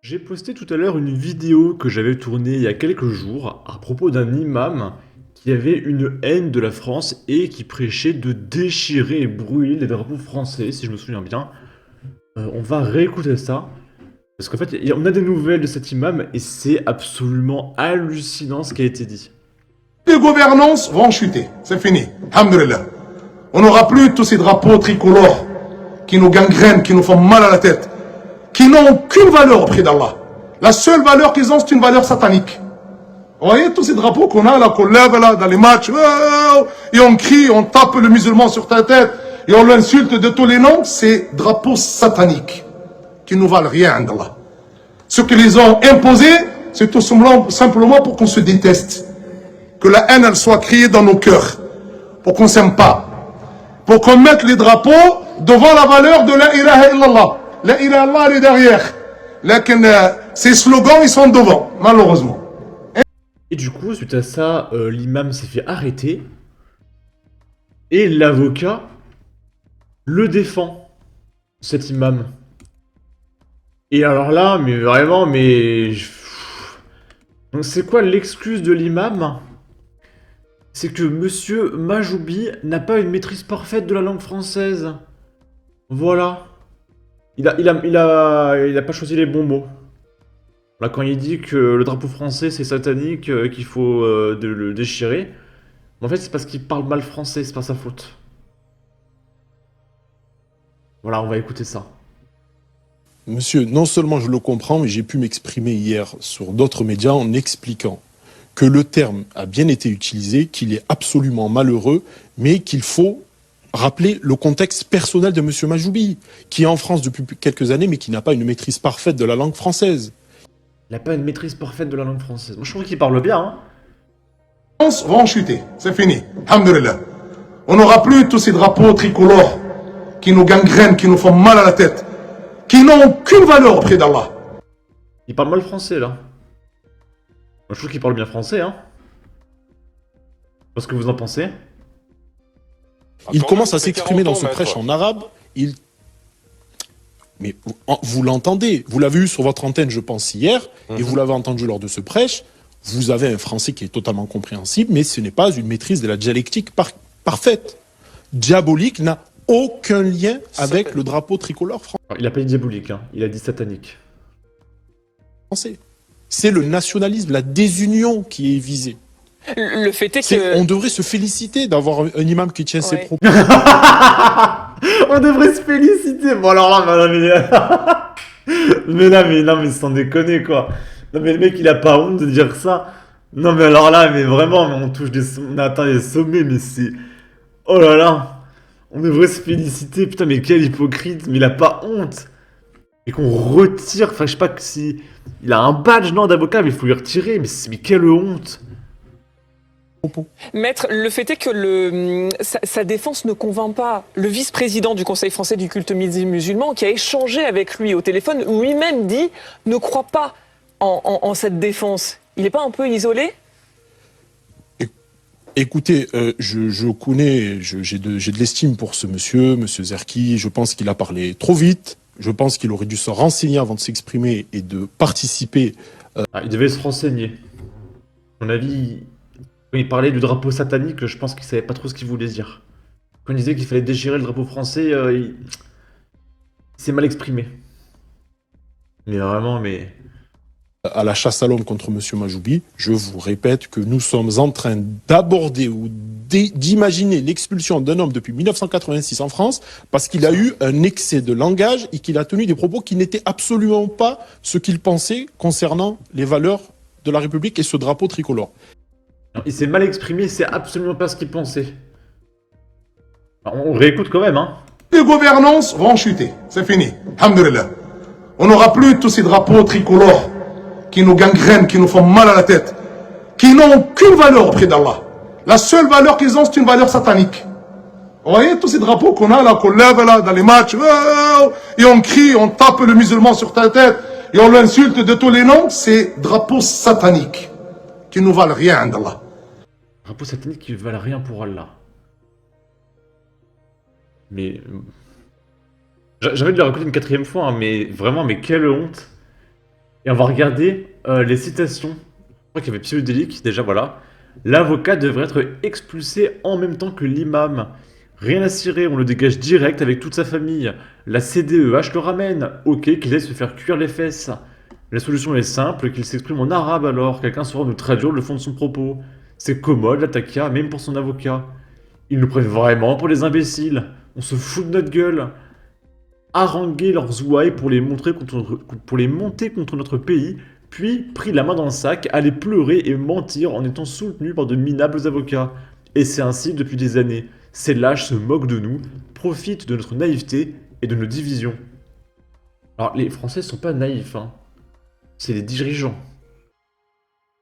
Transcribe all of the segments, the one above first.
J'ai posté tout à l'heure une vidéo que j'avais tournée il y a quelques jours à propos d'un imam qui avait une haine de la France et qui prêchait de déchirer et brûler les drapeaux français, si je me souviens bien. On va réécouter ça, parce qu'en fait, on a des nouvelles de cet imam et c'est absolument hallucinant ce qui a été dit. Les gouvernances vont chuter, c'est fini, alhamdoulilah. On n'aura plus tous ces drapeaux tricolores qui nous gangrènent, qui nous font mal à la tête, qui n'ont aucune valeur auprès d'Allah. La seule valeur qu'ils ont, c'est une valeur satanique. Vous voyez tous ces drapeaux qu'on a là, qu'on lève là dans les matchs, et on crie, on tape le musulman sur ta tête, et on l'insulte de tous les noms, c'est drapeaux sataniques qui ne valent rien d'Allah. Ceux qui les ont imposés, c'est tout simplement pour qu'on se déteste. Que la haine, elle soit criée dans nos cœurs, pour qu'on s'aime pas, pour qu'on mette les drapeaux devant la valeur de la ilaha illallah. La ilaha illallah, elle est derrière. Ces slogans, ils sont devant, malheureusement. Et du coup, suite à ça, l'imam s'est fait arrêter et l'avocat le défend, cet imam. Et alors là, mais vraiment, mais... Donc c'est quoi l'excuse de l'imam? C'est que Monsieur Majoubi n'a pas une maîtrise parfaite de la langue française. Voilà. Il a pas choisi les bons mots. Là, quand il dit que le drapeau français c'est satanique, qu'il faut le déchirer, en fait c'est parce qu'il parle mal français, c'est pas sa faute. Voilà, on va écouter ça. Monsieur, non seulement je le comprends, mais j'ai pu m'exprimer hier sur d'autres médias en expliquant que le terme a bien été utilisé, qu'il est absolument malheureux, mais qu'il faut rappeler le contexte personnel de monsieur Majoubi, qui est en France depuis quelques années, mais qui n'a pas une maîtrise parfaite de la langue française. Il n'a pas une maîtrise parfaite de la langue française. Moi je trouve qu'il parle bien, hein. Les gouvernances vont chuter, c'est fini, alhamdoulilah. On n'aura plus tous ces drapeaux tricolores qui nous gangrènent, qui nous font mal à la tête, qui n'ont aucune valeur auprès d'Allah. Il parle mal français, là. Moi je trouve qu'il parle bien français, hein. Qu'est-ce que vous en pensez? Il commence à s'exprimer dans ce prêche en arabe, mais vous l'entendez, vous l'avez eu sur votre antenne, je pense, hier, et vous l'avez entendu lors de ce prêche. Vous avez un français qui est totalement compréhensible, mais ce n'est pas une maîtrise de la dialectique parfaite. Diabolique n'a aucun lien avec le drapeau tricolore Alors, il a pas dit diabolique, hein. Il a dit satanique. français. C'est le nationalisme, la désunion qui est visée. Le fait est que... On devrait se féliciter d'avoir un imam qui tient ses propos. On devrait se féliciter. Bon alors là, mais sans déconner quoi. Non mais le mec il a pas honte de dire ça. Non mais alors là, mais vraiment, on touche on atteint des sommets, mais c'est... Oh là là. On devrait se féliciter. Putain mais quel hypocrite. Mais il a pas honte. Et qu'on retire, enfin je sais pas que si... Il a un badge non d'avocat, mais il faut lui retirer. Mais quelle honte. Maître, le fait est que sa défense ne convainc pas le vice-président du Conseil français du culte musulman qui a échangé avec lui au téléphone, lui-même dit ne croit pas en cette défense. Il n'est pas un peu isolé? Écoutez, je connais, j'ai de l'estime pour ce monsieur Zerki. Je pense qu'il a parlé trop vite. Je pense qu'il aurait dû se renseigner avant de s'exprimer et de participer. Ah, il devait se renseigner. À mon avis, quand il parlait du drapeau satanique, je pense qu'il savait pas trop ce qu'il voulait dire. Quand il disait qu'il fallait déchirer le drapeau français, il s'est mal exprimé. Mais vraiment, mais... À la chasse à l'homme contre monsieur Majoubi, je vous répète que nous sommes en train d'aborder ou d'imaginer l'expulsion d'un homme depuis 1986 en France parce qu'il a eu un excès de langage et qu'il a tenu des propos qui n'étaient absolument pas ce qu'il pensait concernant les valeurs de la République et ce drapeau tricolore. Il s'est mal exprimé, c'est absolument pas ce qu'il pensait. On réécoute quand même, hein. Les gouvernances vont chuter, c'est fini, alhamdoulilah. On n'aura plus tous ces drapeaux tricolores qui nous gangrènent, qui nous font mal à la tête, qui n'ont aucune valeur auprès d'Allah. La seule valeur qu'ils ont, c'est une valeur satanique. Vous voyez tous ces drapeaux qu'on a là, qu'on lève là dans les matchs, et on crie, on tape le musulman sur ta tête, et on l'insulte de tous les noms, c'est drapeaux sataniques qui ne valent rien d'Allah. Drapeau satanique qui valent rien pour Allah. Mais... J'ai envie de le raconter une quatrième fois, hein, mais vraiment, mais quelle honte. Et on va regarder les citations. Je crois qu'il y avait psychodélique, déjà voilà. L'avocat devrait être expulsé en même temps que l'imam. Rien à cirer, on le dégage direct avec toute sa famille. La CDEH le ramène. Ok, qu'il aille se faire cuire les fesses. La solution est simple, qu'il s'exprime en arabe alors. Quelqu'un saura nous traduire le fond de son propos. C'est commode, l'attaquer, même pour son avocat. Ils nous prennent vraiment pour les imbéciles. On se fout de notre gueule. Haranguer leurs ouailles pour les monter contre notre pays, puis, pris la main dans le sac, aller pleurer et mentir en étant soutenu par de minables avocats. Et c'est ainsi depuis des années. Ces lâches se moquent de nous, profitent de notre naïveté et de nos divisions. Alors, les Français sont pas naïfs, hein. C'est les dirigeants.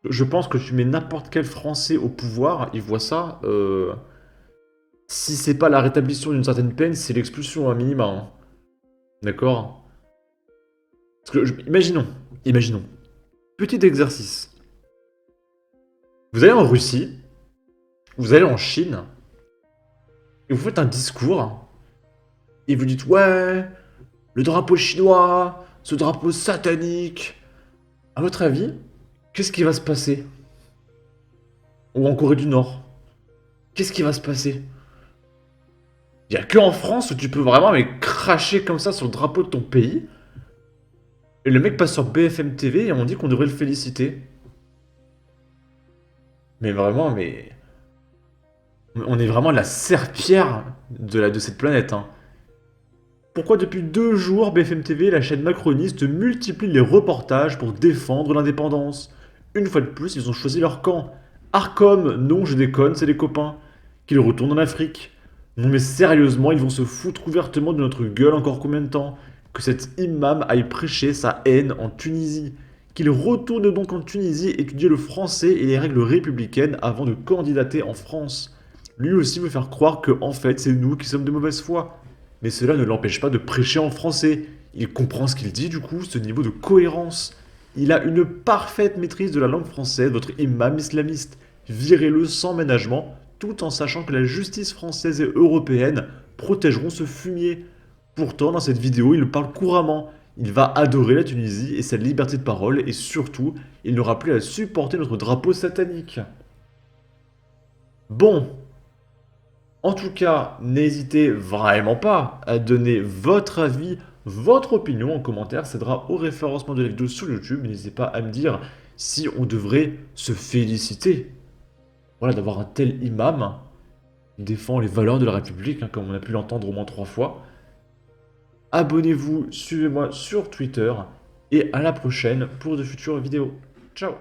Je pense que tu mets n'importe quel Français au pouvoir, il voit ça. Si c'est pas la rétablissement d'une certaine peine, c'est l'expulsion à minima, hein. D'accord? Parce que, imaginons. Petit exercice. Vous allez en Russie, vous allez en Chine, et vous faites un discours, et vous dites, ouais, le drapeau chinois, ce drapeau satanique. À votre avis, qu'est-ce qui va se passer? Ou en Corée du Nord, qu'est-ce qui va se passer? Il n'y a que en France où tu peux vraiment cracher comme ça sur le drapeau de ton pays. Et le mec passe sur BFM TV et on dit qu'on devrait le féliciter. Mais vraiment, on est vraiment la serpillère de cette planète, hein. Pourquoi depuis 2 jours, BFM TV, la chaîne macroniste, multiplie les reportages pour défendre l'indépendance? Une fois de plus, ils ont choisi leur camp. Arcom, non, je déconne, c'est les copains. Qu'ils retournent en Afrique. Non mais sérieusement, ils vont se foutre ouvertement de notre gueule encore combien de temps? Que cet imam aille prêcher sa haine en Tunisie. Qu'il retourne donc en Tunisie étudier le français et les règles républicaines avant de candidater en France. Lui aussi veut faire croire que, en fait, c'est nous qui sommes de mauvaise foi. Mais cela ne l'empêche pas de prêcher en français. Il comprend ce qu'il dit, du coup, ce niveau de cohérence. Il a une parfaite maîtrise de la langue française, votre imam islamiste. Virez-le sans ménagement, tout en sachant que la justice française et européenne protégeront ce fumier. Pourtant, dans cette vidéo, il parle couramment. Il va adorer la Tunisie et sa liberté de parole, et surtout, il n'aura plus à supporter notre drapeau satanique. Bon. En tout cas, n'hésitez vraiment pas à donner votre avis, votre opinion en commentaire. Ça aidera au référencement de la vidéo sur YouTube. N'hésitez pas à me dire si on devrait se féliciter, voilà, d'avoir un tel imam qui défend les valeurs de la République, hein, comme on a pu l'entendre au moins 3 fois. Abonnez-vous, suivez-moi sur Twitter, et à la prochaine pour de futures vidéos. Ciao!